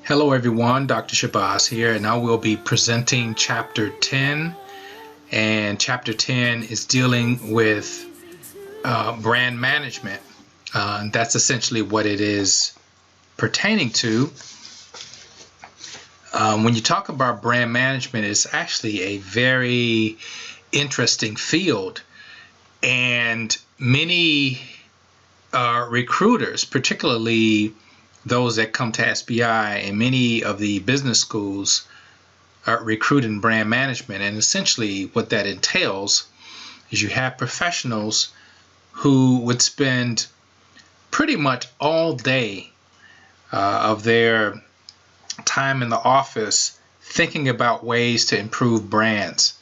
Hello everyone, Dr. Shabazz here, and I will be presenting Chapter 10. And Chapter 10 is dealing with brand management. That's essentially what it is pertaining to. When you talk about brand management, it's actually a very interesting field. And many recruiters, particularly those that come to SBI and many of the business schools, recruit in brand management. And essentially what that entails is you have professionals who would spend pretty much all day of their time in the office thinking about ways to improve brands.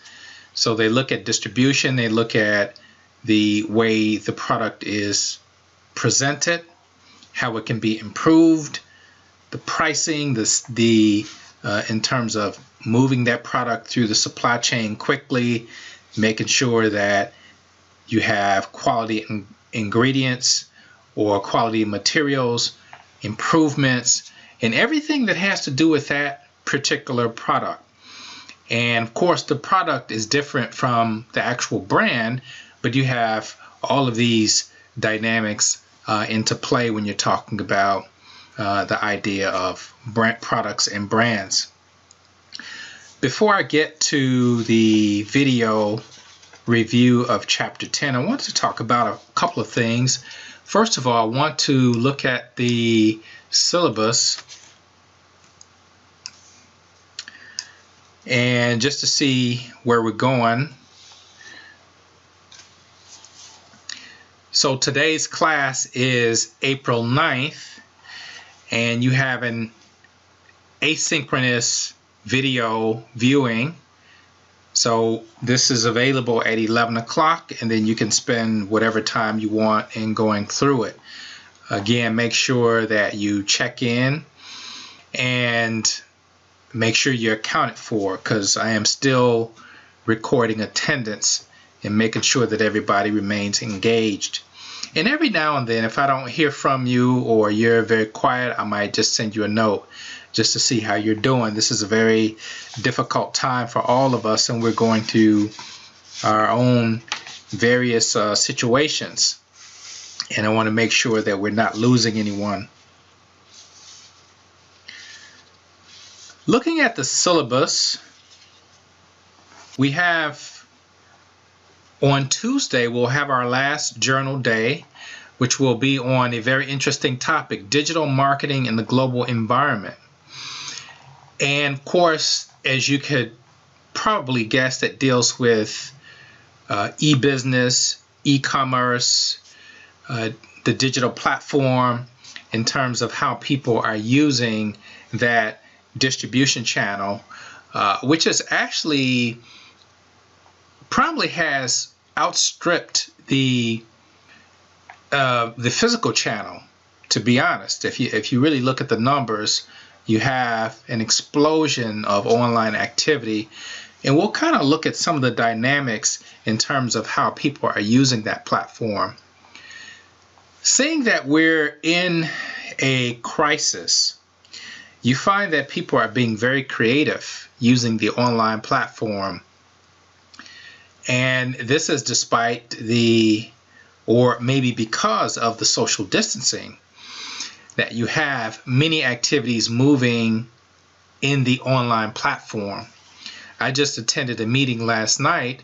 So they look at distribution, they look at the way the product is presented, how it can be improved, the pricing, in terms of moving that product through the supply chain quickly, making sure that you have quality ingredients or quality materials, improvements, and everything that has to do with that particular product. And of course, the product is different from the actual brand, but you have all of these dynamics into play when you're talking about the idea of brand products and brands. Before I get to the video review of Chapter 10, I want to talk about a couple of things. First of all, I want to look at the syllabus and just to see where we're going. So today's class is April 9th, and you have an asynchronous video viewing. So this is available at 11 o'clock, and then you can spend whatever time you want in going through it. Again, make sure that you check in and make sure you're accounted for, because I am still recording attendance and making sure that everybody remains engaged. And every now and then, if I don't hear from you or you're very quiet, I might just send you a note just to see how you're doing. This is a very difficult time for all of us, and we're going through our own various situations. And I want to make sure that we're not losing anyone. Looking at the syllabus, we have on Tuesday, we'll have our last journal day, which will be on a very interesting topic, digital marketing in the global environment. And of course, as you could probably guess, that deals with e-business, e-commerce, the digital platform in terms of how people are using that distribution channel, which is actually probably has outstripped the physical channel, to be honest. If you really look at the numbers, you have an explosion of online activity, and we'll kind of look at some of the dynamics in terms of how people are using that platform. Seeing that we're in a crisis, you find that people are being very creative using the online platform. And this is despite or maybe because of the social distancing, that you have many activities moving in the online platform. I just attended a meeting last night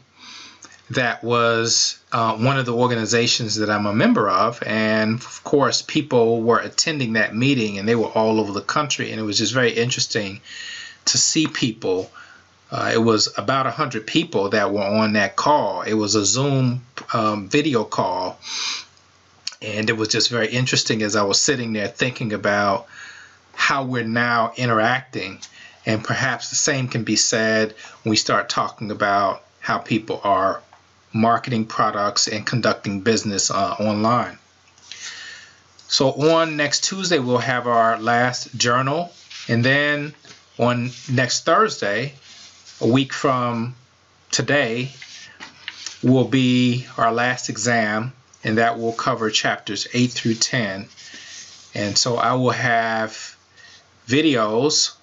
that was one of the organizations that I'm a member of, and of course people were attending that meeting, and they were all over the country, and it was just very interesting to see people. It was about 100 people that were on that call. It was a Zoom video call, and it was just very interesting as I was sitting there thinking about how we're now interacting, and perhaps the same can be said when we start talking about how people are marketing products and conducting business online. So on next Tuesday, we'll have our last journal, and then on next Thursday, a week from today, will be our last exam, and that will cover chapters 8 through 10. And so I will have videos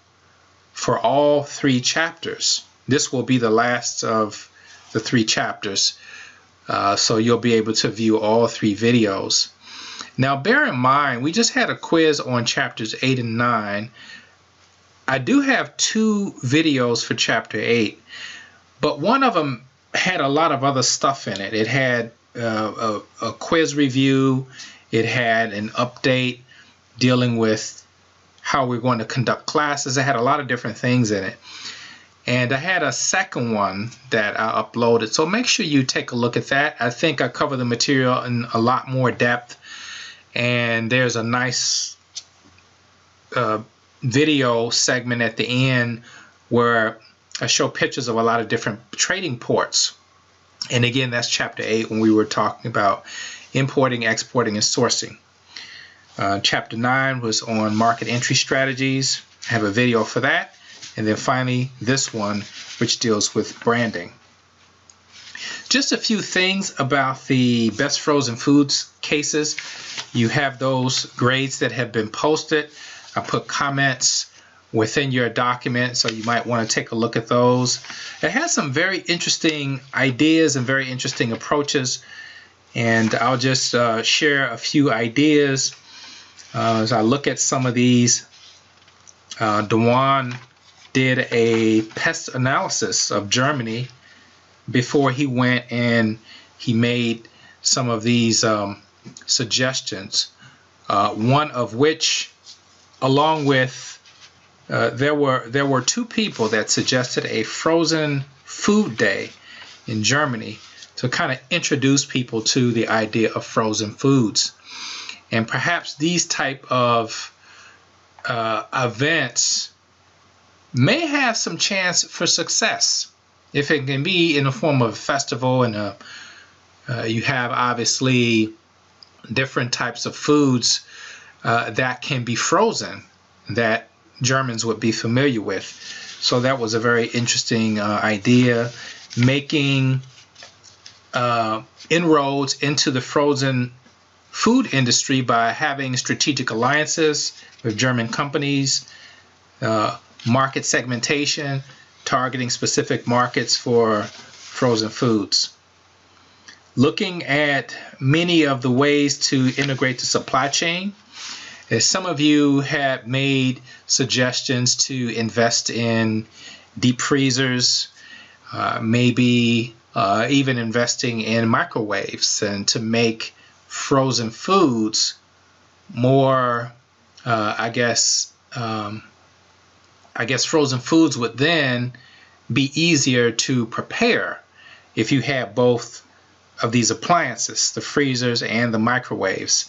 for all 3 chapters. This will be the last of the 3 chapters, so you'll be able to view all 3 videos. Now bear in mind, we just had a quiz on chapters 8 and 9. I do have 2 videos for chapter 8, but one of them had a lot of other stuff in it. It had a quiz review, it had an update dealing with how we're going to conduct classes. It had a lot of different things in it. And I had a second one that I uploaded, so make sure you take a look at that. I think I cover the material in a lot more depth, and there's a nice video segment at the end where I show pictures of a lot of different trading ports. And again, that's chapter 8 when we were talking about importing, exporting, and sourcing. Chapter 9 was on market entry strategies. I have a video for that. And then finally, this one, which deals with branding. Just a few things about the best frozen foods cases. You have those grades that have been posted. I put comments within your document, so you might want to take a look at those. It has some very interesting ideas and very interesting approaches, and I'll just share a few ideas as I look at some of these. Dewan did a pest analysis of Germany before he went and he made some of these suggestions, one of which, along with there were 2 people that suggested a frozen food day in Germany to kind of introduce people to the idea of frozen foods. And perhaps these type of events may have some chance for success if it can be in the form of a festival, and you have obviously different types of foods that can be frozen that Germans would be familiar with. So that was a very interesting idea, making inroads into the frozen food industry by having strategic alliances with German companies, market segmentation, targeting specific markets for frozen foods. Looking at many of the ways to integrate the supply chain. As some of you have made suggestions to invest in deep freezers, maybe even investing in microwaves, and to make frozen foods more, I guess frozen foods would then be easier to prepare if you have both of these appliances, the freezers and the microwaves.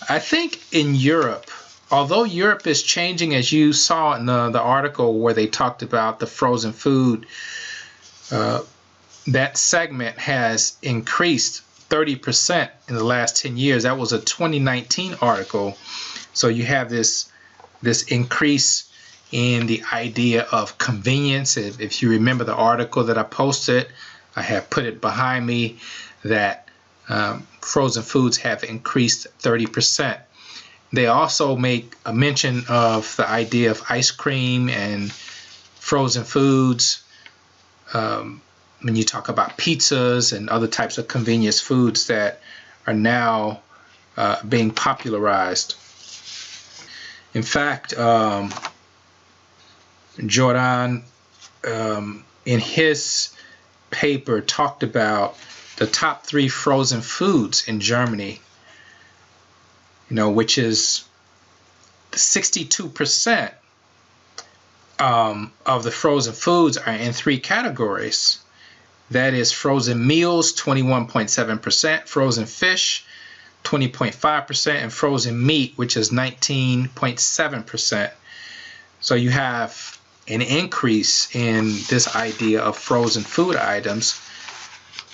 I think in Europe, although Europe is changing, as you saw in the article where they talked about the frozen food, that segment has increased 30% in the last 10 years. That was a 2019 article. So you have this increase in the idea of convenience. If you remember the article that I posted, I have put it behind me that frozen foods have increased 30%. They also make a mention of the idea of ice cream and frozen foods when you talk about pizzas and other types of convenience foods that are now being popularized. In fact, Jordan in his paper talked about the top 3 frozen foods in Germany, which is 62% of the frozen foods are in 3 categories. That is frozen meals, 21.7%, frozen fish, 20.5%, and frozen meat, which is 19.7%. So you have an increase in this idea of frozen food items,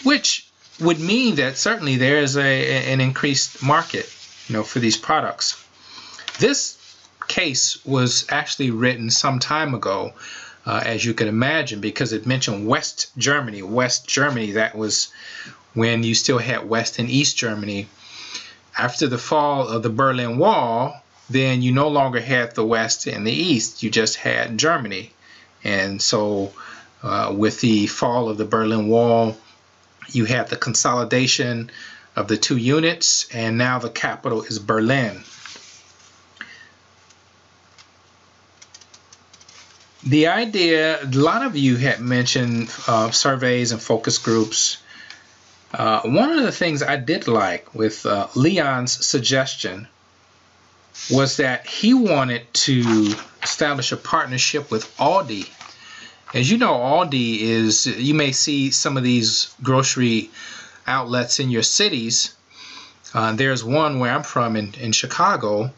which would mean that certainly there is an increased market, for these products. This case was actually written some time ago, as you can imagine, because it mentioned West Germany. That was when you still had West and East Germany. After the fall of the Berlin Wall, then you no longer had the West and the East. You just had Germany. And so with the fall of the Berlin Wall, you had the consolidation of the two units, and now the capital is Berlin. The idea, a lot of you had mentioned surveys and focus groups. One of the things I did like with Leon's suggestion was that he wanted to establish a partnership with Aldi. As you know, Aldi is, you may see some of these grocery outlets in your cities. There's one where I'm from in Chicago,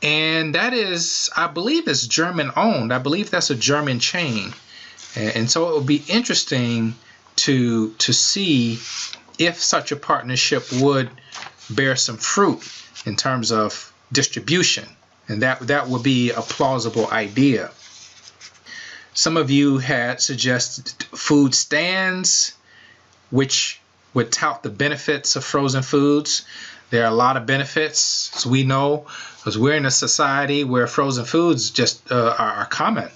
and that is, I believe it's German owned. I believe that's a German chain. And so it would be interesting to see if such a partnership would bear some fruit in terms of distribution. And that would be a plausible idea. Some of you had suggested food stands, which would tout the benefits of frozen foods. There are a lot of benefits, as we know, because we're in a society where frozen foods just are common.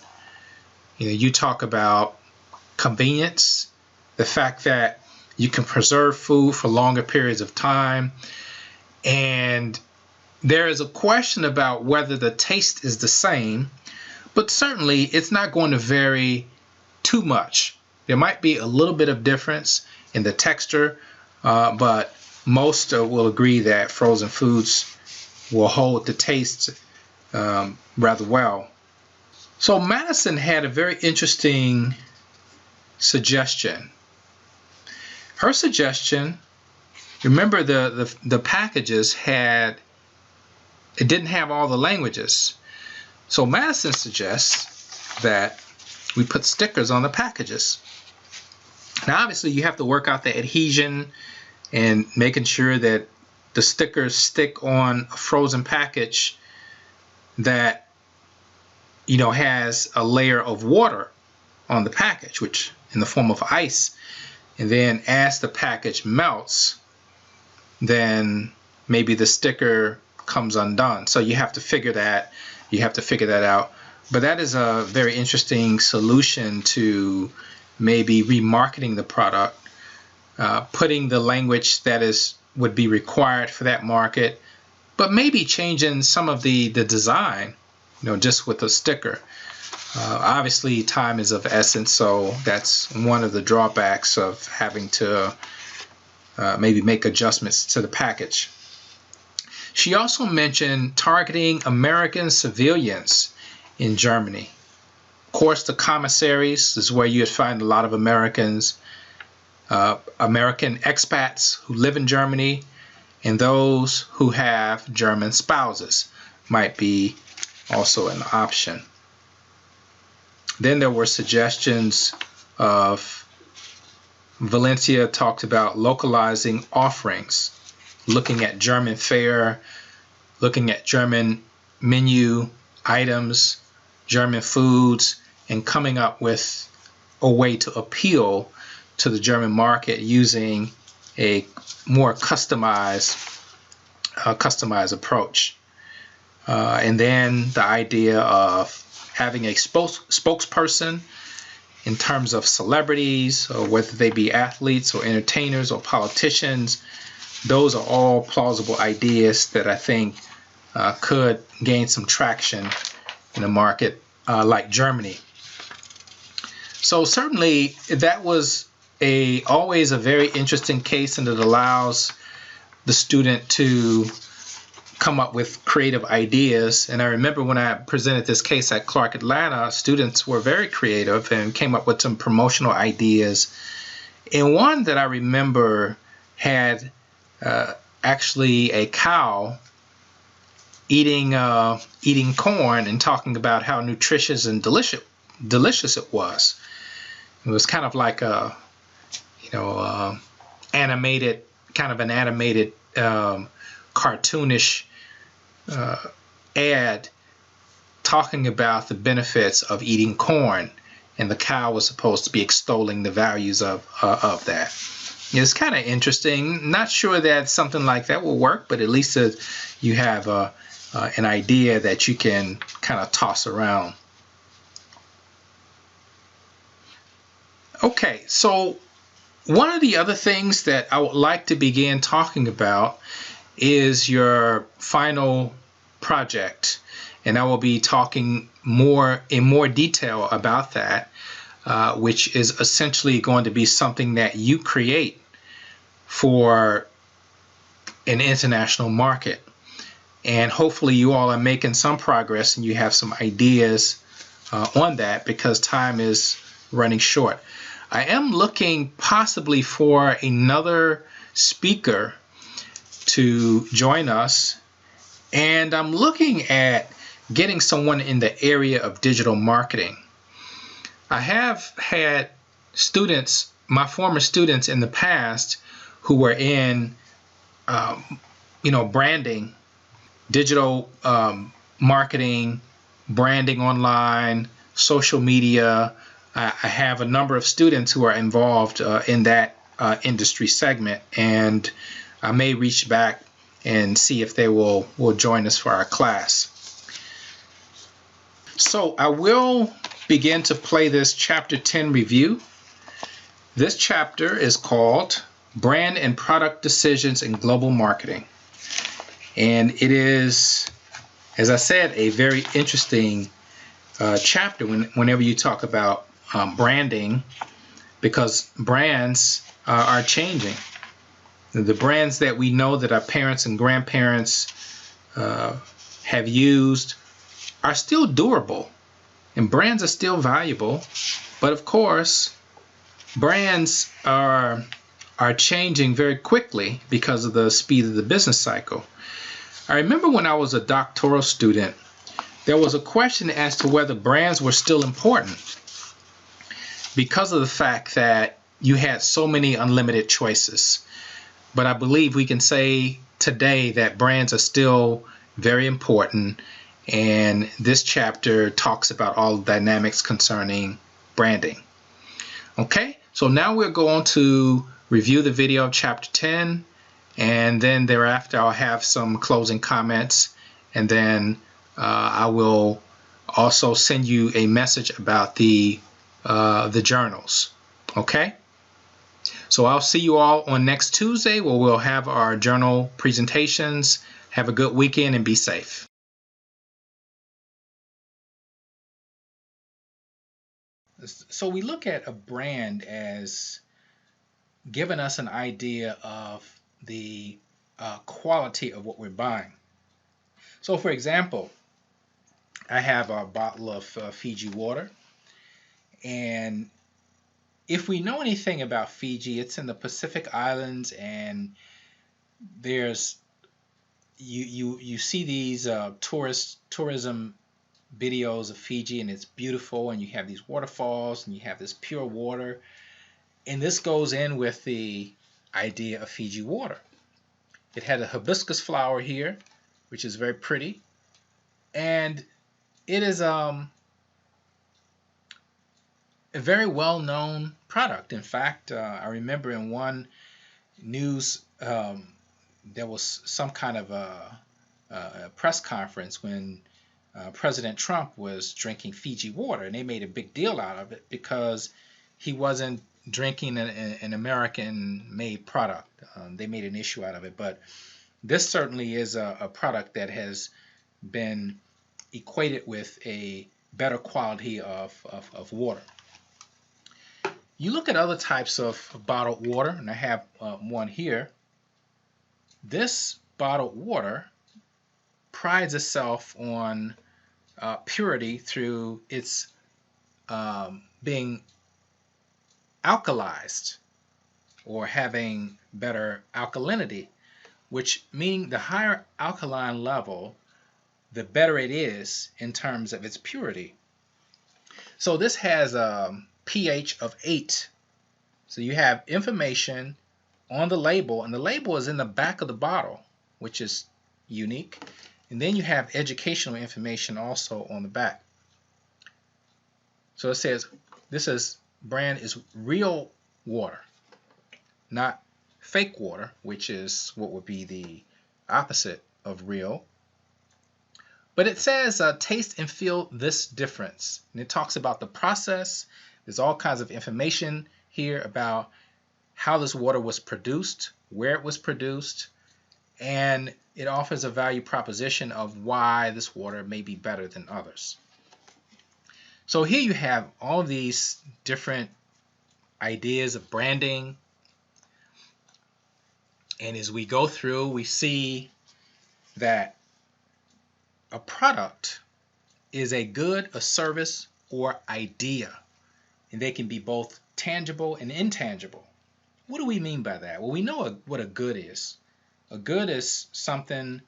You know, you talk about convenience, the fact that you can preserve food for longer periods of time, and there is a question about whether the taste is the same, but certainly it's not going to vary too much. There might be a little bit of difference in the texture, but most will agree that frozen foods will hold the taste rather well. So Madison had a very interesting suggestion. Her suggestion, remember the packages it didn't have all the languages. So Madison suggests that we put stickers on the packages. Now obviously you have to work out the adhesion and making sure that the stickers stick on a frozen package that, you know, has a layer of water on the package, which in the form of ice. And then as the package melts, then maybe the sticker comes undone. So you have to figure that out. But that is a very interesting solution to maybe remarketing the product, putting the language that would be required for that market, but maybe changing some of the design, you know, just with a sticker. Obviously time is of essence, so that's one of the drawbacks of having to maybe make adjustments to the package. She also mentioned targeting American civilians in Germany. Of course, the commissaries is where you'd find a lot of Americans, American expats who live in Germany, and those who have German spouses might be also an option. Then there were suggestions of, Valencia talked about localizing offerings, looking at German fare, looking at German menu items, German foods, and coming up with a way to appeal to the German market using a more customized approach. And then the idea of having a spokesperson in terms of celebrities, or whether they be athletes or entertainers or politicians. Those are all plausible ideas that I think could gain some traction in a market like Germany. So certainly that was always a very interesting case, and it allows the student to come up with creative ideas. And I remember when I presented this case at Clark Atlanta, students were very creative and came up with some promotional ideas. And one that I remember had actually a cow eating corn and talking about how nutritious and delicious it was. It was kind of like a, animated cartoonish ad talking about the benefits of eating corn, and the cow was supposed to be extolling the values of that. It's kind of interesting. Not sure that something like that will work, but at least you have an idea that you can kind of toss around. Okay, so one of the other things that I would like to begin talking about is your final project, and I will be talking in more detail about that, which is essentially going to be something that you create for an international market. And hopefully you all are making some progress and you have some ideas on that, because time is running short. I am looking possibly for another speaker to join us, and I'm looking at getting someone in the area of digital marketing. I have had students, my former students in the past, who were in branding, digital marketing, branding online, social media. I have a number of students who are involved in that industry segment, and I may reach back and see if they will join us for our class. So I will begin to play this chapter 10 review. This chapter is called Brand and Product Decisions in Global Marketing. And it is, as I said, a very interesting chapter whenever you talk about branding, because brands are changing. The brands that we know that our parents and grandparents have used are still durable, and brands are still valuable. But of course, brands are changing very quickly because of the speed of the business cycle. I remember when I was a doctoral student, there was a question as to whether brands were still important, because of the fact that you had so many unlimited choices. But I believe we can say today that brands are still very important, and this chapter talks about all the dynamics concerning branding. Okay, so now we're going to review the video of chapter 10, and then thereafter I'll have some closing comments, and then I will also send you a message about the journals. Okay, so I'll see you all on next Tuesday, where we'll have our journal presentations. Have a good weekend and be safe. So we look at a brand as giving us an idea of the quality of what we're buying. So for example, I have a bottle of Fiji water, and if we know anything about Fiji, it's in the Pacific Islands, and there's you see these tourism videos of Fiji, and it's beautiful, and you have these waterfalls, and you have this pure water, and this goes in with the idea of Fiji water. It had a hibiscus flower here, which is very pretty, and it is a very well-known product. In fact, I remember in one news there was some kind of a press conference when President Trump was drinking Fiji water, and they made a big deal out of it because he wasn't drinking an American-made product. They made an issue out of it, but this certainly is a product that has been equated with a better quality of water. You look at other types of bottled water, and I have one here. This bottled water prides itself on purity through its being alkalized, or having better alkalinity, which meaning the higher alkaline level, the better it is in terms of its purity. So this has a pH of 8. So you have information on the label, and the label is in the back of the bottle, which is unique. And then you have educational information also on the back. So it says this brand is real water, not fake water, which is what would be the opposite of real. But it says taste and feel this difference. And it talks about the process. There's all kinds of information here about how this water was produced, where it was produced, and it offers a value proposition of why this water may be better than others. So here you have all these different ideas of branding. And as we go through, we see that a product is a good, a service, or idea. And they can be both tangible and intangible. What do we mean by that? Well, we know what a good is. A good is something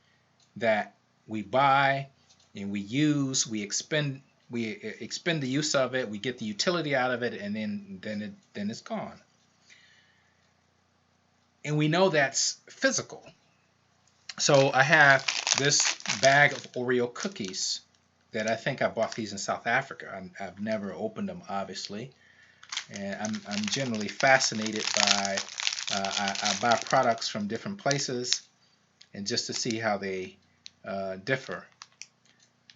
that we buy and we use, we expend the use of it, we get the utility out of it, and then it's gone. And we know that's physical. So I have this bag of Oreo cookies that I think I bought these in South Africa. I've never opened them, obviously, and I'm generally fascinated by I buy products from different places and just to see how they differ.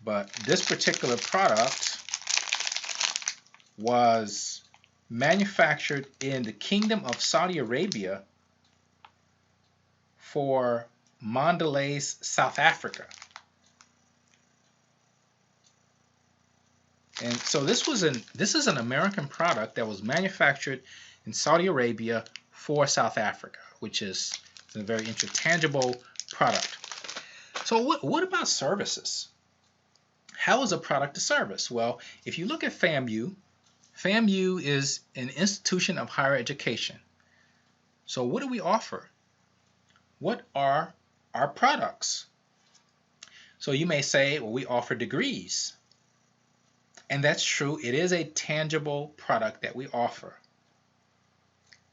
But this particular product was manufactured in the Kingdom of Saudi Arabia for Mandalay, South Africa. And so this is an American product that was manufactured in Saudi Arabia for South Africa, which is a very intangible product. So what about services? How is a product a service? Well, if you look at FAMU, FAMU is an institution of higher education. So what do we offer? What are our products? So you may say, well, we offer degrees. And that's true. It is a tangible product that we offer.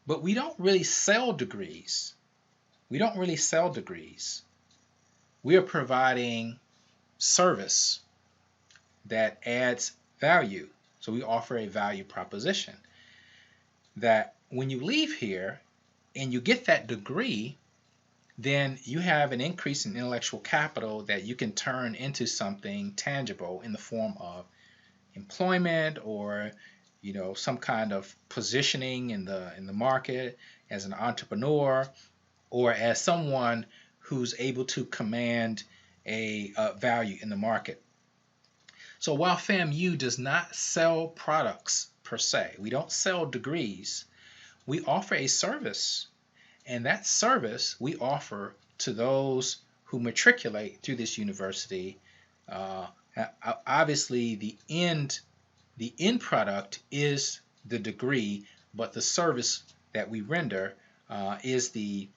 But we don't really sell degrees. We don't really sell degrees. We are providing service that adds value. So we offer a value proposition that when you leave here and you get that degree, then you have an increase in intellectual capital that you can turn into something tangible in the form of employment or some kind of positioning in the market as an entrepreneur or as someone who's able to command a value in the market. So while FAMU does not sell products per se, we don't sell degrees, we offer a service, and that service we offer to those who matriculate through this university. Obviously, the end product is the degree, but the service that we render is the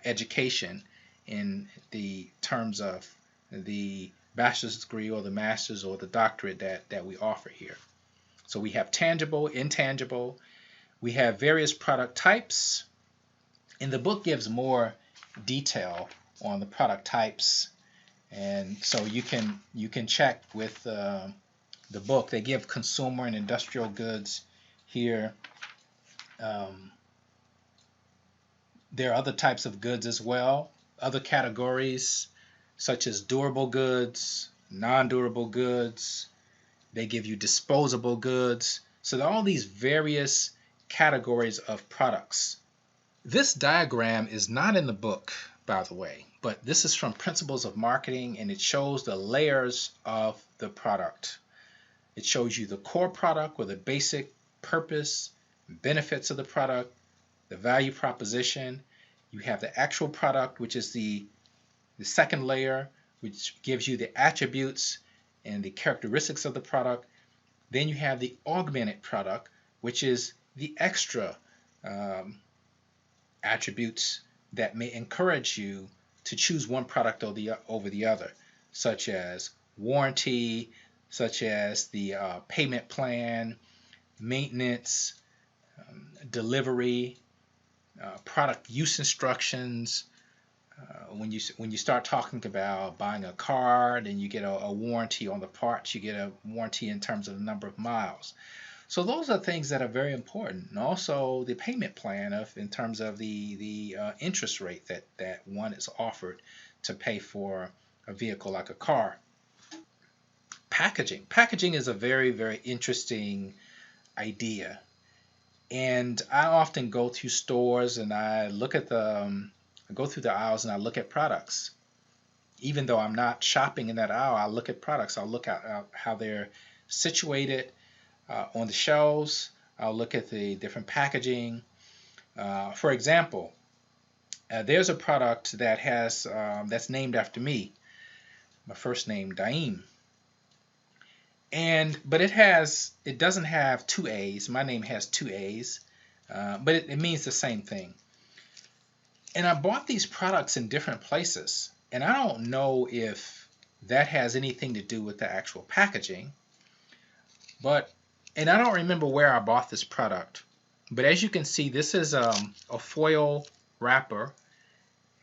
education in the terms of the bachelor's degree or the master's or the doctorate that we offer here. So we have tangible, intangible. We have various product types, and the book gives more detail on the product types. And so you can check with the book. They give consumer and industrial goods here. There are other types of goods as well, other categories such as durable goods, non-durable goods. They give you disposable goods. So there are all these various categories of products. This diagram is not in the book, by the way, but this is from Principles of Marketing, and it shows the layers of the product. It shows you the core product with the basic purpose, benefits of the product, the value proposition. You have the actual product, which is the second layer, which gives you the attributes and the characteristics of the product. Then you have the augmented product, which is the extra attributes that may encourage you to choose one product over the other, such as warranty, such as the payment plan, maintenance, delivery, product use instructions. When you start talking about buying a car, then you get a warranty on the parts. You get a warranty in terms of the number of miles. So those are things that are very important. And also the payment plan in terms of the interest rate that one is offered to pay for a vehicle like a car. packaging. Packaging is a very, very interesting idea. And I often go to stores and I look at I go through the aisles and I look at products. Even though I'm not shopping in that aisle, I look at products. I'll look at how they're situated on the shelves. I'll look at the different packaging. For example, there's a product that has that's named after me. My first name, Daim. But it doesn't have two A's. My name has two A's, but it means the same thing. And I bought these products in different places, and I don't know if that has anything to do with the actual packaging, and I don't remember where I bought this product. But as you can see, this is a foil wrapper,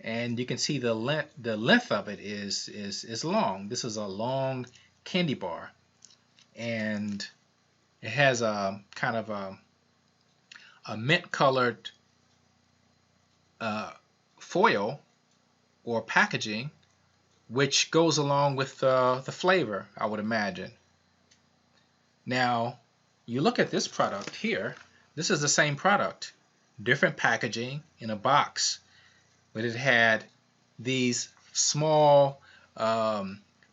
and you can see the length of it is long. This is a long candy bar, and it has a kind of a mint colored foil or packaging, which goes along with the flavor, I would imagine. Now, you look at this product here. This is the same product, different packaging in a box, but it had these small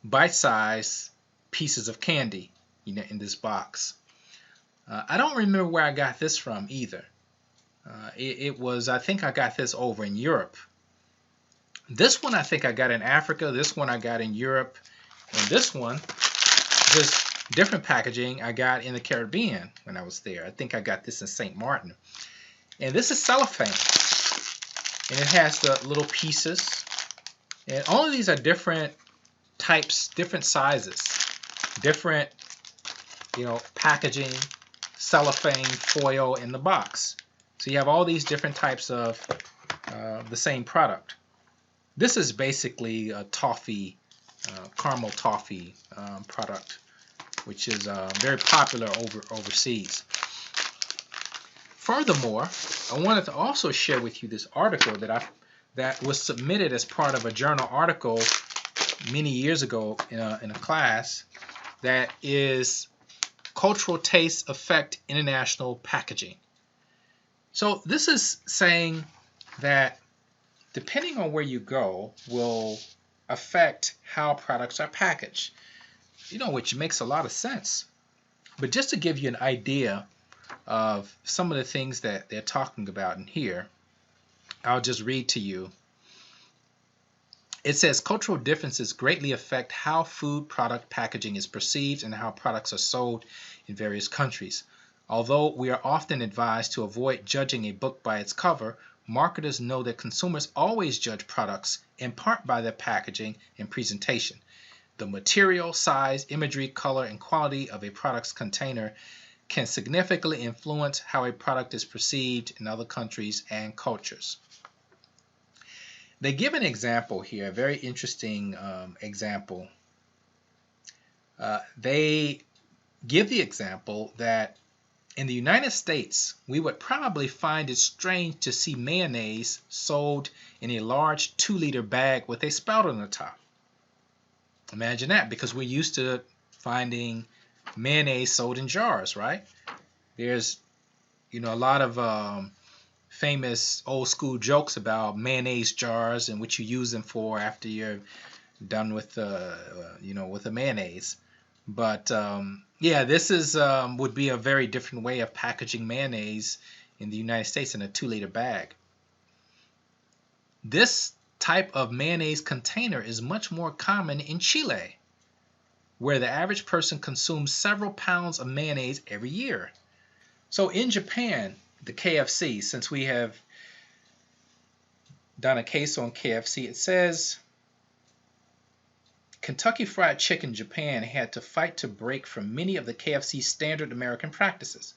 bite-sized pieces of candy, in this box. I don't remember where I got this from either. I think I got this over in Europe. This one I think I got in Africa. This one I got in Europe. And this different packaging, I got in the Caribbean when I was there. I think I got this in St. Martin. And this is cellophane. And it has the little pieces. And all of these are different types, different sizes, different, packaging, cellophane, foil in the box. So you have all these different types of the same product. This is basically a toffee, caramel toffee product, which is very popular overseas. Furthermore, I wanted to also share with you this article that was submitted as part of a journal article many years ago in a class, that is Cultural Tastes Affect International Packaging. So this is saying that depending on where you go will affect how products are packaged, which makes a lot of sense. But just to give you an idea of some of the things that they're talking about in here, I'll just read to you. It says cultural differences greatly affect how food product packaging is perceived and how products are sold in various countries. Although we are often advised to avoid judging a book by its cover, marketers know that consumers always judge products in part by their packaging and presentation. The material, size, imagery, color, and quality of a product's container can significantly influence how a product is perceived in other countries and cultures. They give an example here, a very interesting example. They give the example that in the United States, we would probably find it strange to see mayonnaise sold in a large 2-liter bag with a spout on the top. Imagine that, because we're used to finding mayonnaise sold in jars, right? There's, a lot of famous old school jokes about mayonnaise jars and what you use them for after you're done with with the mayonnaise. But yeah, this is would be a very different way of packaging mayonnaise in the United States in a 2-liter bag. This type of mayonnaise container is much more common in Chile, where the average person consumes several pounds of mayonnaise every year. So in Japan, the KFC, since we have done a case on KFC, it says Kentucky Fried Chicken Japan had to fight to break from many of the KFC standard American practices.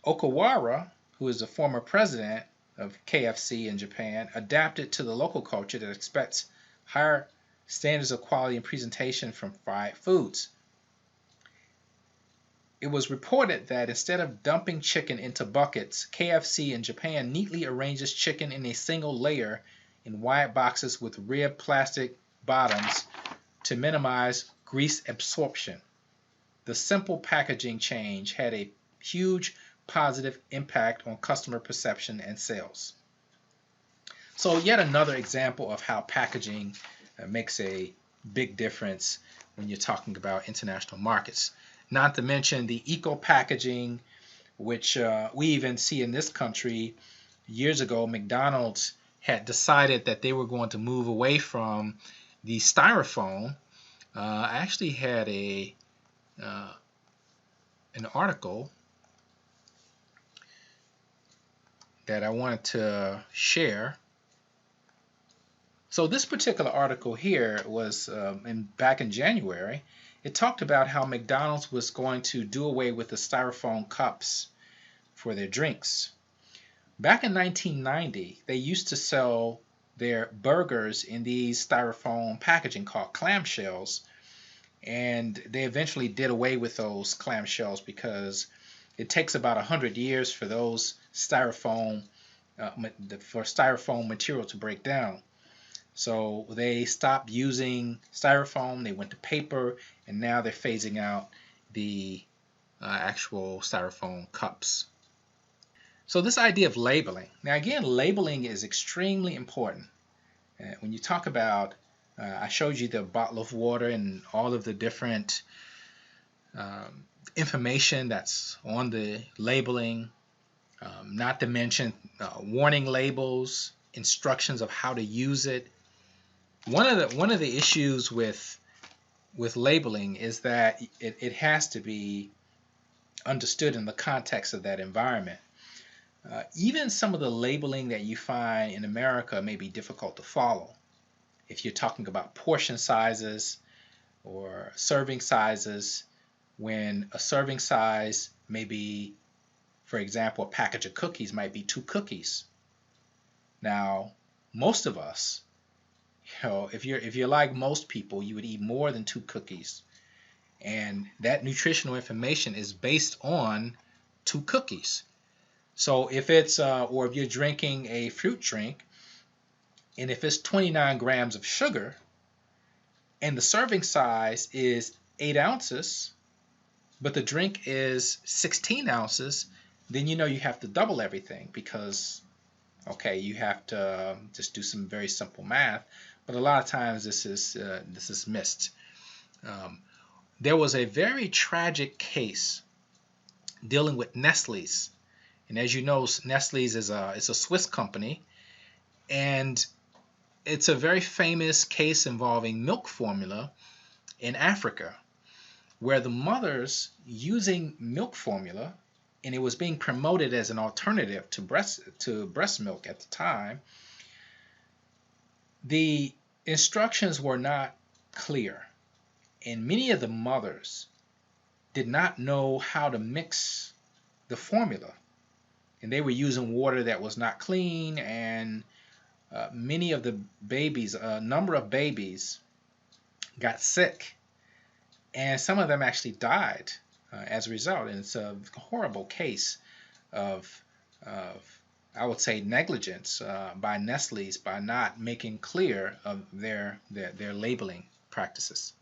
Okawara, who is the former president of KFC in Japan, adapted to the local culture that expects higher standards of quality and presentation from fried foods. It was reported that instead of dumping chicken into buckets, KFC in Japan neatly arranges chicken in a single layer in wide boxes with ribbed plastic bottoms to minimize grease absorption. The simple packaging change had a huge positive impact on customer perception and sales. So yet another example of how packaging makes a big difference when you're talking about international markets. Not to mention the eco packaging, which we even see in this country. Years ago, McDonald's had decided that they were going to move away from the styrofoam. I actually had an article that I wanted to share. So this particular article here was back in January. It talked about how McDonald's was going to do away with the styrofoam cups for their drinks. Back in 1990, they used to sell their burgers in these styrofoam packaging called clamshells, and they eventually did away with those clamshells because it takes about 100 years for those styrofoam material to break down. So they stopped using styrofoam, they went to paper, and now they're phasing out the actual styrofoam cups. So this idea of labeling. Now again, labeling is extremely important. When you talk about, I showed you the bottle of water and all of the different information that's on the labeling, not to mention warning labels, instructions of how to use it. One of the issues with labeling is that it has to be understood in the context of that environment. Even some of the labeling that you find in America may be difficult to follow. If you're talking about portion sizes or serving sizes, when a serving size may be, for example, a package of cookies might be 2 cookies. Now, most of us, if you're like most people, you would eat more than 2 cookies, and that nutritional information is based on 2 cookies. So if it's or if you're drinking a fruit drink, and if it's 29 grams of sugar, and the serving size is 8 ounces, but the drink is 16 ounces, then you know you have to double everything because, okay, you have to just do some very simple math. But a lot of times this is missed. There was a very tragic case dealing with Nestle's, and as you know, Nestle's is a Swiss company, and it's a very famous case involving milk formula in Africa, where the mothers using milk formula, and it was being promoted as an alternative to breast milk at the time. The instructions were not clear, and many of the mothers did not know how to mix the formula, and they were using water that was not clean, and many of the babies, a number of babies got sick, and some of them actually died as a result. And it's a horrible case of I would say negligence by Nestle's by not making clear of their labeling practices.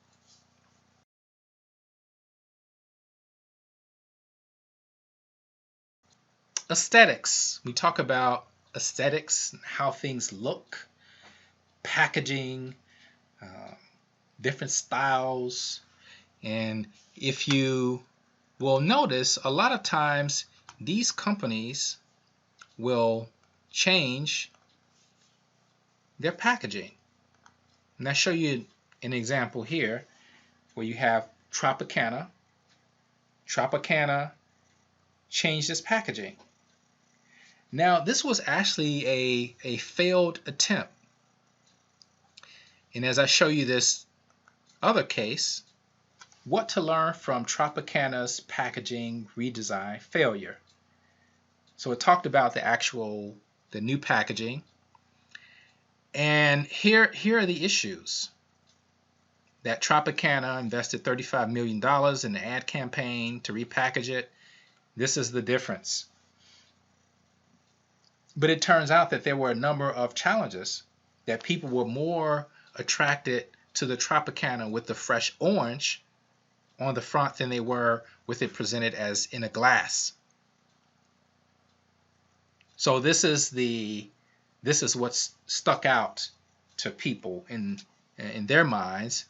Aesthetics. We talk about aesthetics, how things look, packaging, different styles. And if you will notice, a lot of times these companies will change their packaging. And I'll show you an example here where you have Tropicana. Tropicana changed its packaging. Now, this was actually a failed attempt. And as I show you this other case, what to learn from Tropicana's packaging redesign failure. So it talked about the new packaging. And here are the issues. That Tropicana invested $35 million in the ad campaign to repackage it. This is the difference. But it turns out that there were a number of challenges, that people were more attracted to the Tropicana with the fresh orange on the front than they were with it presented as in a glass. So this is what's stuck out to people in their minds,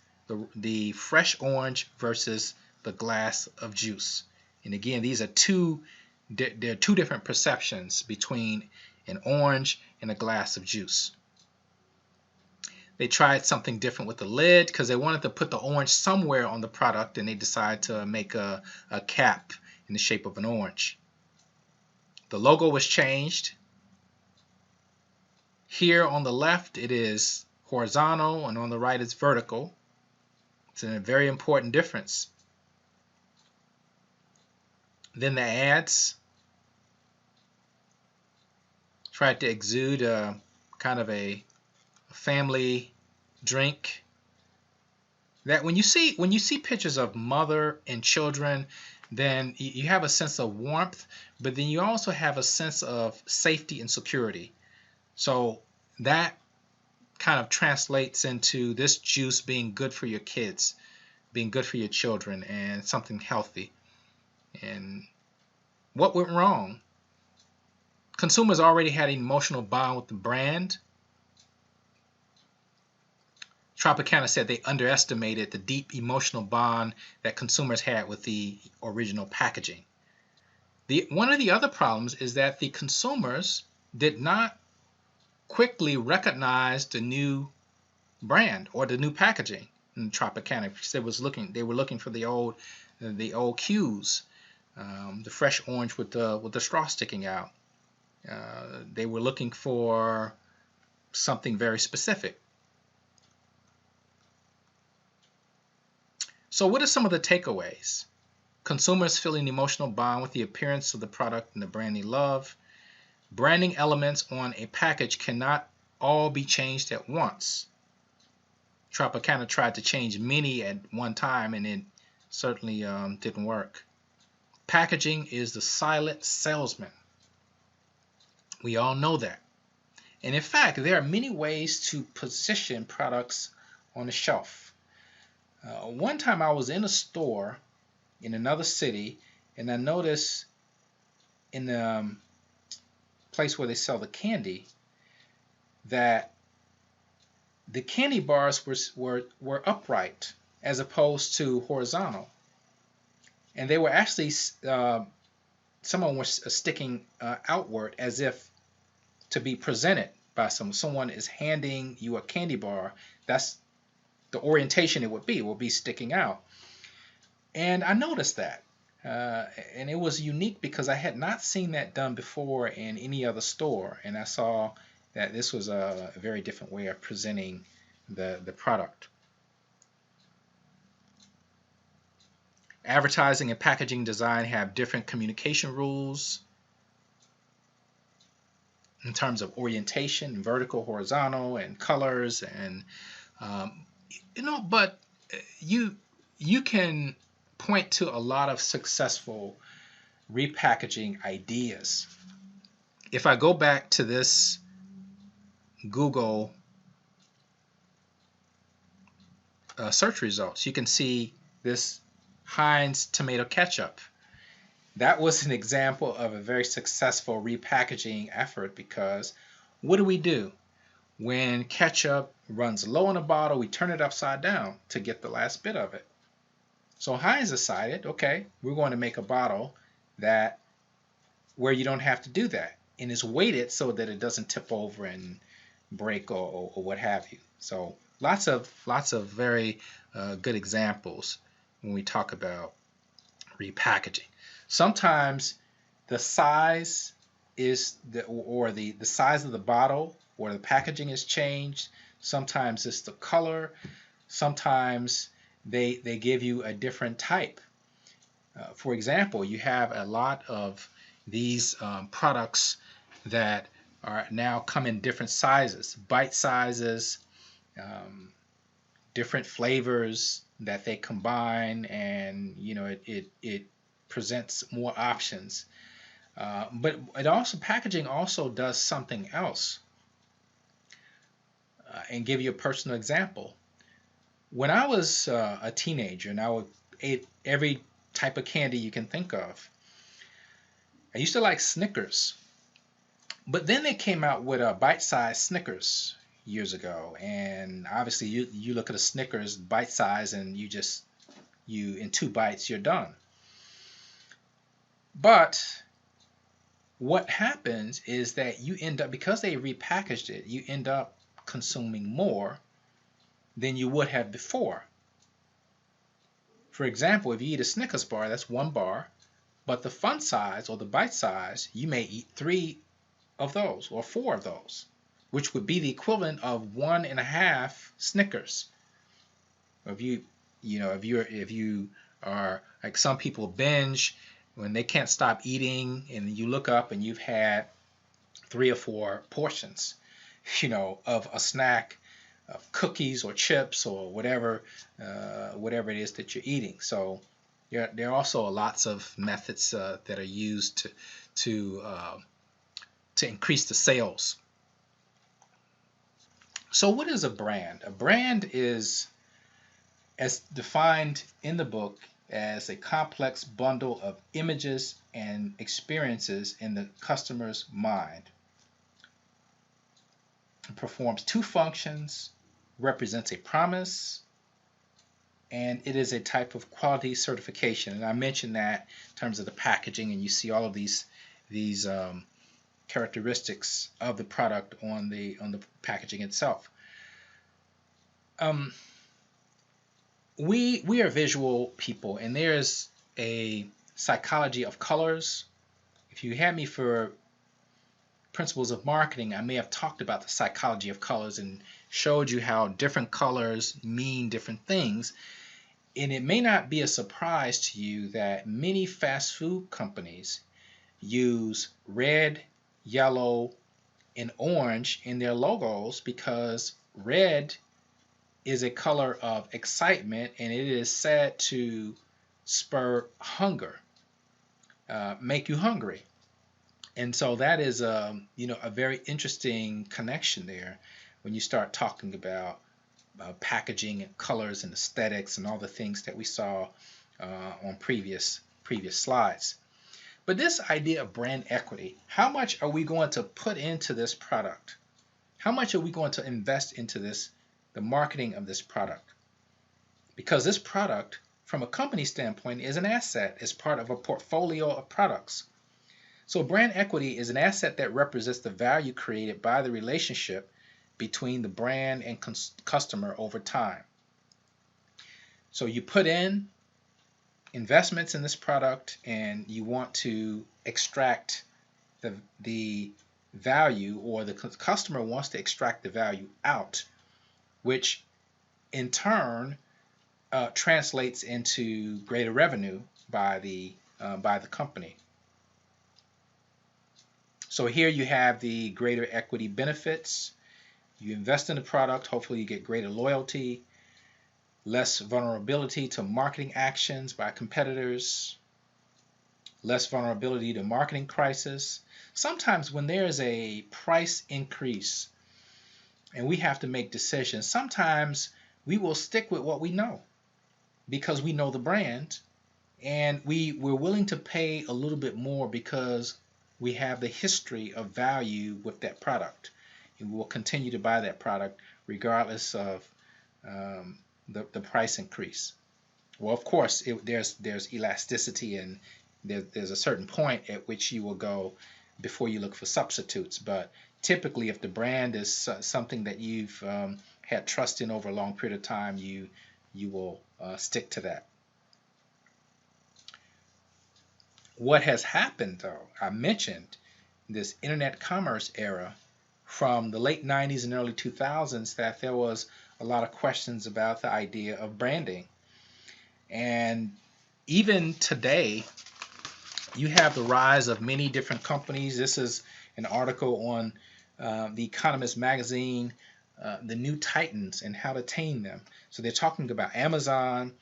the fresh orange versus the glass of juice. And again, these are two different perceptions between an orange and a glass of juice. They tried something different with the lid because they wanted to put the orange somewhere on the product, and they decided to make a cap in the shape of an orange. The logo was changed. Here on the left it is horizontal and on the right it's vertical. It's a very important difference. Then the ads tried to exude a kind of a family drink. That when you see pictures of mother and children, then you have a sense of warmth, but then you also have a sense of safety and security. So that kind of translates into this juice being good for your kids, being good for your children, and something healthy. And what went wrong? Consumers already had an emotional bond with the brand. Tropicana said they underestimated the deep emotional bond that consumers had with the original packaging. One of the other problems is that the consumers did not quickly recognize the new brand or the new packaging in Tropicana, because they were looking for the old cues, the fresh orange with the straw sticking out. They were looking for something very specific. So what are some of the takeaways? Consumers feel an emotional bond with the appearance of the product and the brand they love. Branding elements on a package cannot all be changed at once. Tropicana tried to change many at one time, and it certainly didn't work. Packaging is the silent salesman. We all know that. And in fact, there are many ways to position products on the shelf. One time I was in a store in another city, and I noticed in the place where they sell the candy that the candy bars were upright as opposed to horizontal, and they were actually some of them were sticking outward as if to be presented by someone is handing you a candy bar. That's the orientation it would be sticking out. And I noticed that, and it was unique because I had not seen that done before in any other store, and I saw that this was a very different way of presenting the product. Advertising and packaging design have different communication rules in terms of orientation, vertical, horizontal, and colors, and but you can point to a lot of successful repackaging ideas. If I go back to this Google search results, you can see this Heinz tomato ketchup. That was an example of a very successful repackaging effort, because what do? When ketchup runs low in a bottle, we turn it upside down to get the last bit of it. So Heinz decided, okay, we're going to make a bottle where you don't have to do that, and it's weighted so that it doesn't tip over and break or what have you. So lots of very good examples when we talk about repackaging. Sometimes the size is the size of the bottle or the packaging is changed. Sometimes it's the color. Sometimes they give you a different type. For example, you have a lot of these products that are now come in different sizes, bite sizes, different flavors that they combine, and it presents more options. But packaging also does something else. And give you a personal example. When I was a teenager and I would eat every type of candy you can think of, I used to like Snickers. But then they came out with a bite-sized Snickers years ago, and obviously you look at a Snickers bite-size and you in 2 bites you're done. But what happens is that you end up, because they repackaged it, you end up consuming more than you would have before. For example, if you eat a Snickers bar, that's 1 bar, but the fun size or the bite size, you may eat 3 of those or 4 of those, which would be the equivalent of 1.5 Snickers. If you are like some people binge when they can't stop eating, and you look up and you've had 3 or 4 portions, of a snack, of cookies or chips or whatever it is that you're eating. So there are also lots of methods that are used to increase the sales. So what is a brand? A brand is, as defined in the book, as a complex bundle of images and experiences in the customer's mind. It performs 2 functions, represents a promise, and it is a type of quality certification. And I mentioned that in terms of the packaging, and you see all of these characteristics of the product on the packaging itself. We are visual people, and there's a psychology of colors. If you had me for principles of marketing, I may have talked about the psychology of colors and showed you how different colors mean different things. And it may not be a surprise to you that many fast food companies use red, yellow, and orange in their logos, because red is a color of excitement, and it is said to spur hunger, make you hungry. And so that is a very interesting connection there when you start talking about packaging and colors and aesthetics and all the things that we saw on previous slides. But this idea of brand equity, how much are we going to put into this product? How much are we going to invest into the marketing of this product? Because this product, from a company standpoint, is an asset, is part of a portfolio of products. So brand equity is an asset that represents the value created by the relationship between the brand and customer over time. So you put in investments in this product, and you want to extract the value, or the customer wants to extract the value out, which in turn translates into greater revenue by the company. So here you have the greater equity benefits. You invest in the product, hopefully you get greater loyalty, less vulnerability to marketing actions by competitors, less vulnerability to marketing crisis. Sometimes when there is a price increase and we have to make decisions, sometimes we will stick with what we know because we know the brand, and we're willing to pay a little bit more because we have the history of value with that product, and we will continue to buy that product regardless of the price increase. Well, of course, there's elasticity, and there's a certain point at which you will go before you look for substitutes. But typically, if the brand is something that you've had trust in over a long period of time, you will stick to that. What has happened, though, I mentioned this internet commerce era from the late 90s and early 2000s, that there was a lot of questions about the idea of branding. And even today, you have the rise of many different companies. This is an article on The Economist magazine, the new titans and how to tame them. So they're talking about Amazon,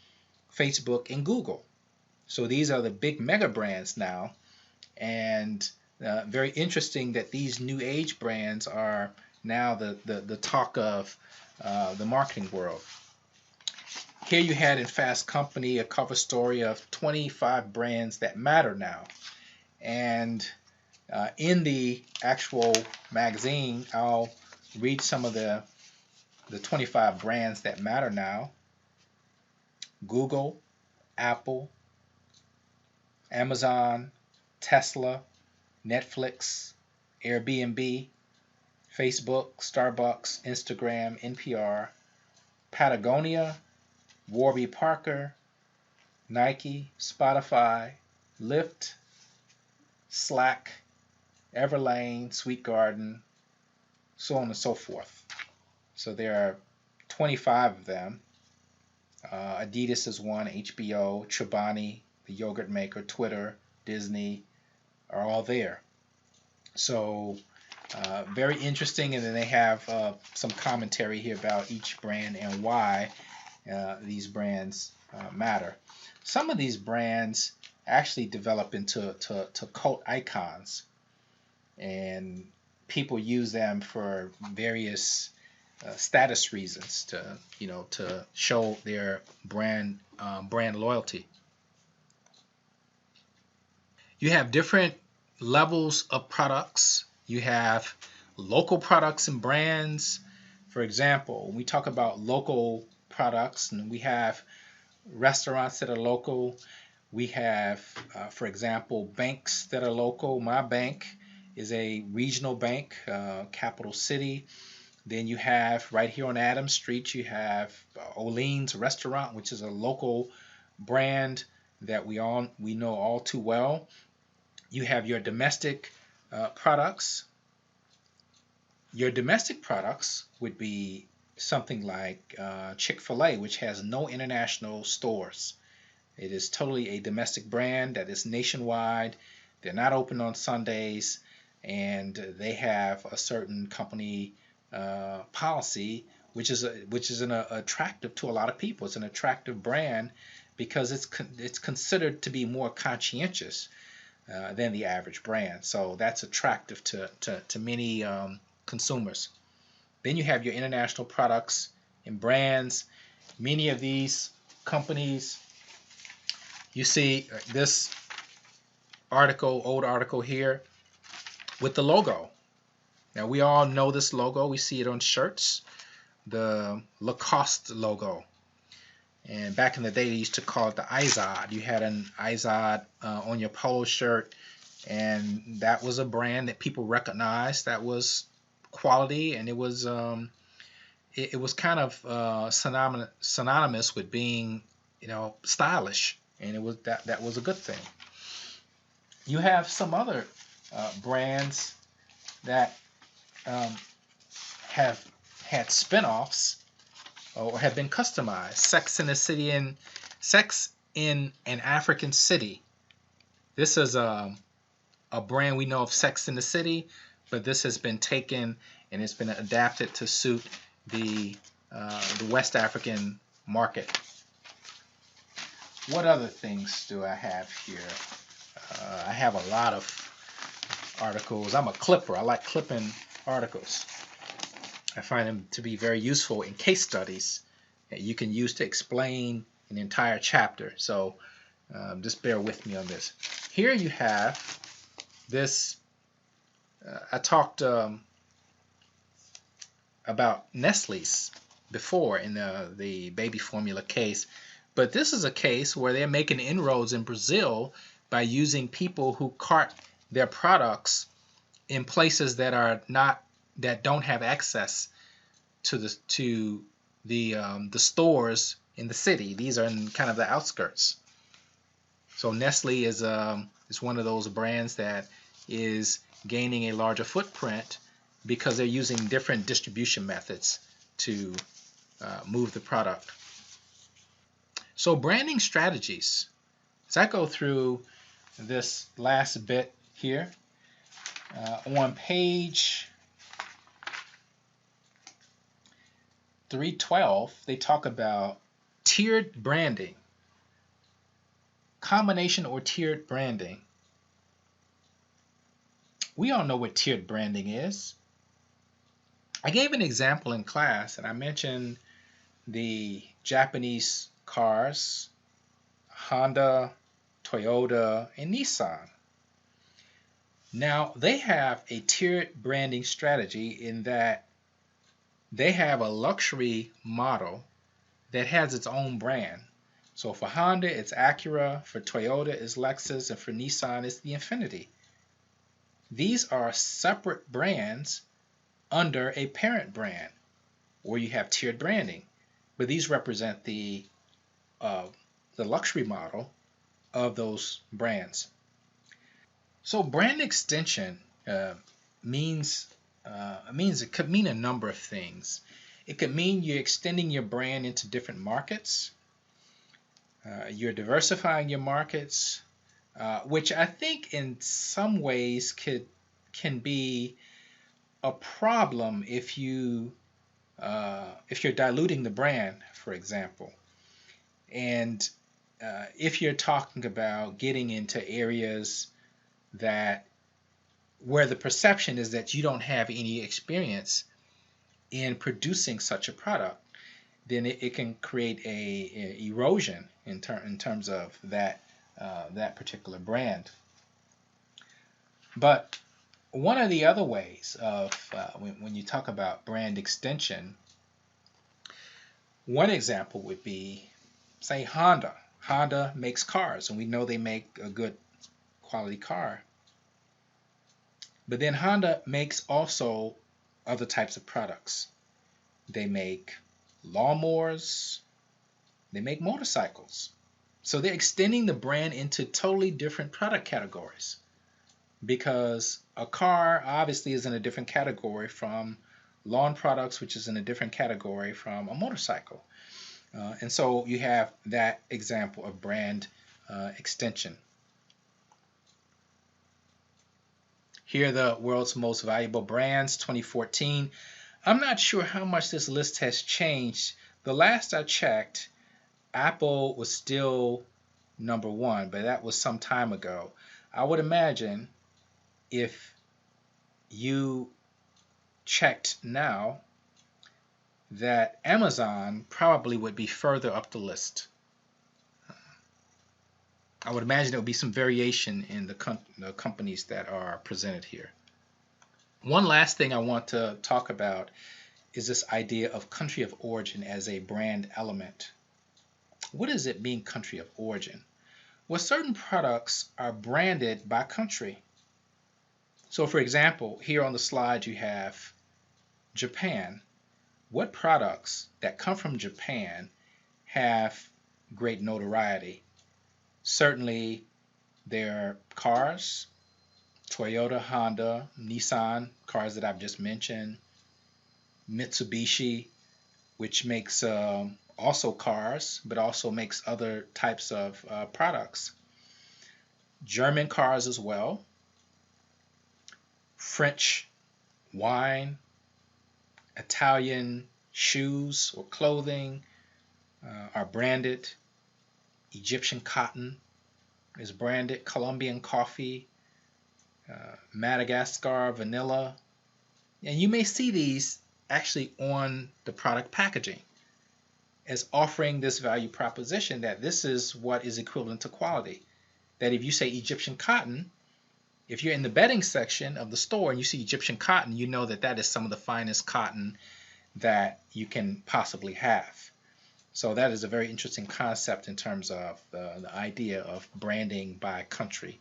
Facebook, and Google. So these are the big mega brands now, and very interesting that these new age brands are now the talk of the marketing world. Here you had in Fast Company a cover story of 25 brands that matter now. And in the actual magazine, I'll read some of the 25 brands that matter now. Google, Apple, Amazon, Tesla, Netflix, Airbnb, Facebook, Starbucks, Instagram, NPR, Patagonia, Warby Parker, Nike, Spotify, Lyft, Slack, Everlane, Sweet Garden, so on and so forth. So there are 25 of them. Adidas is one, HBO, Chobani, the yogurt maker, Twitter, Disney are all there. So very interesting, and then they have some commentary here about each brand and why these brands matter. Some of these brands actually develop into cult icons, and people use them for various status reasons to show their brand loyalty. You have different levels of products. You have local products and brands. For example, when we talk about local products, and we have restaurants that are local. We have, for example, banks that are local. My bank is a regional bank, capital city. Then you have right here on Adams Street, you have Olene's Restaurant, which is a local brand that we know all too well. You have your domestic products. Your domestic products would be something like Chick-fil-A, which has no international stores. It is totally a domestic brand that is nationwide. They're not open on Sundays, and they have a certain company policy, which is attractive to a lot of people. It's an attractive brand because it's considered to be more conscientious than the average brand. So that's attractive to many consumers. Then you have your international products and brands. Many of these companies, you see this old article here with the logo. Now we all know this logo. We see it on shirts, the Lacoste logo. And back in the day, they used to call it the Izod. You had an Izod on your polo shirt, and that was a brand that people recognized. That was quality, and it was kind of synonymous with being, stylish, and it was that was a good thing. You have some other brands that have had spin-offs or have been customized. Sex in an African City. This is a brand we know of, Sex in the City, but this has been taken and it's been adapted to suit the West African market. What other things do I have here? I have a lot of articles. I'm a clipper. I like clipping articles. I find them to be very useful in case studies that you can use to explain an entire chapter. So just bear with me on this. Here you have this. I talked about Nestle's before in the baby formula case, but this is a case where they're making inroads in Brazil by using people who cart their products in places that don't have access to the stores in the city. These are in kind of the outskirts. So Nestle is one of those brands that is gaining a larger footprint because they're using different distribution methods to move the product. So branding strategies. As I go through this last bit here, on page 312, they talk about tiered branding, combination or tiered branding. We all know what tiered branding is. I gave an example in class, and I mentioned the Japanese cars, Honda, Toyota, and Nissan. Now, they have a tiered branding strategy in that they have a luxury model that has its own brand. So for Honda, it's Acura, for Toyota, it's Lexus, and for Nissan, it's the Infiniti. These are separate brands under a parent brand where you have tiered branding. But these represent the luxury model of those brands. So brand extension means it could mean a number of things. It could mean you're extending your brand into different markets. You're diversifying your markets, which I think in some ways can be a problem if you're diluting the brand, for example. And if you're talking about getting into areas where the perception is that you don't have any experience in producing such a product, then it can create a erosion in terms of that particular brand. But one of the other ways of when you talk about brand extension, one example would be, say, Honda. Honda makes cars, and we know they make a good quality car. But then Honda makes also other types of products. They make lawnmowers, they make motorcycles. So they're extending the brand into totally different product categories, because a car obviously is in a different category from lawn products, which is in a different category from a motorcycle. And so you have that example of brand extension. Here are the world's most valuable brands, 2014. I'm not sure how much this list has changed. The last I checked, Apple was still number one, but that was some time ago. I would imagine if you checked now that Amazon probably would be further up the list. I would imagine there would be some variation in the companies that are presented here. One last thing I want to talk about is this idea of country of origin as a brand element. What does it mean, country of origin? Well, certain products are branded by country. So for example, here on the slide you have Japan. What products that come from Japan have great notoriety? Certainly their cars, Toyota, Honda, Nissan, cars that I've just mentioned, Mitsubishi, which makes also cars, but also makes other types of products. German cars as well. French wine, Italian shoes or clothing are branded. Egyptian cotton is branded. Colombian coffee, Madagascar vanilla. And you may see these actually on the product packaging as offering this value proposition that this is what is equivalent to quality. That if you say Egyptian cotton, if you're in the bedding section of the store and you see Egyptian cotton, you know that that is some of the finest cotton that you can possibly have. So that is a very interesting concept in terms of the idea of branding by country.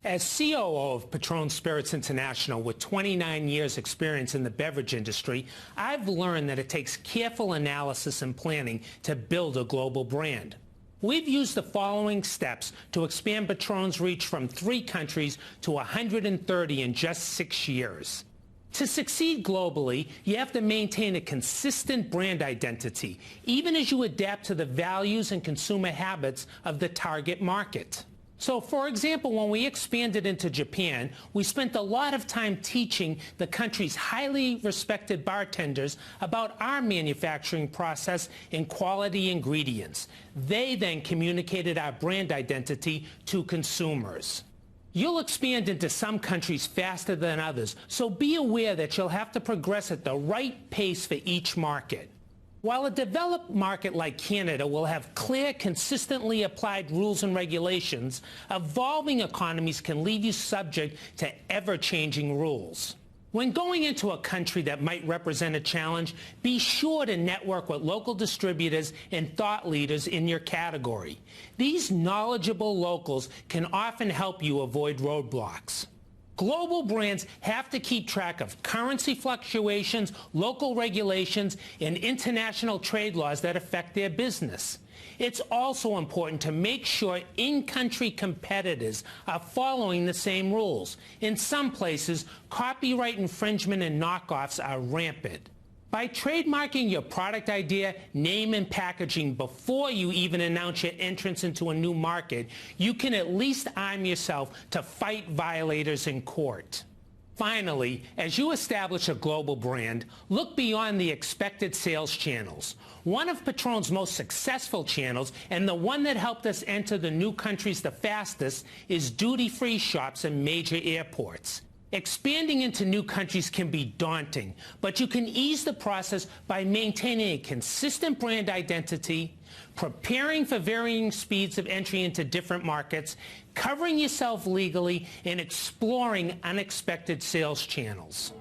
As COO of Patron Spirits International with 29 years experience in the beverage industry, I've learned that it takes careful analysis and planning to build a global brand. We've used the following steps to expand Patron's reach from 3 countries to 130 in just 6 years. To succeed globally, you have to maintain a consistent brand identity, even as you adapt to the values and consumer habits of the target market. So, for example, when we expanded into Japan, we spent a lot of time teaching the country's highly respected bartenders about our manufacturing process and quality ingredients. They then communicated our brand identity to consumers. You'll expand into some countries faster than others, so be aware that you'll have to progress at the right pace for each market. While a developed market like Canada will have clear, consistently applied rules and regulations, evolving economies can leave you subject to ever-changing rules. When going into a country that might represent a challenge, be sure to network with local distributors and thought leaders in your category. These knowledgeable locals can often help you avoid roadblocks. Global brands have to keep track of currency fluctuations, local regulations, and international trade laws that affect their business. It's also important to make sure in-country competitors are following the same rules. In some places, copyright infringement and knockoffs are rampant. By trademarking your product idea, name, and packaging before you even announce your entrance into a new market, you can at least arm yourself to fight violators in court. Finally, as you establish a global brand, look beyond the expected sales channels. One of Patron's most successful channels, and the one that helped us enter the new countries the fastest, is duty-free shops in major airports. Expanding into new countries can be daunting, but you can ease the process by maintaining a consistent brand identity, preparing for varying speeds of entry into different markets, covering yourself legally, and exploring unexpected sales channels.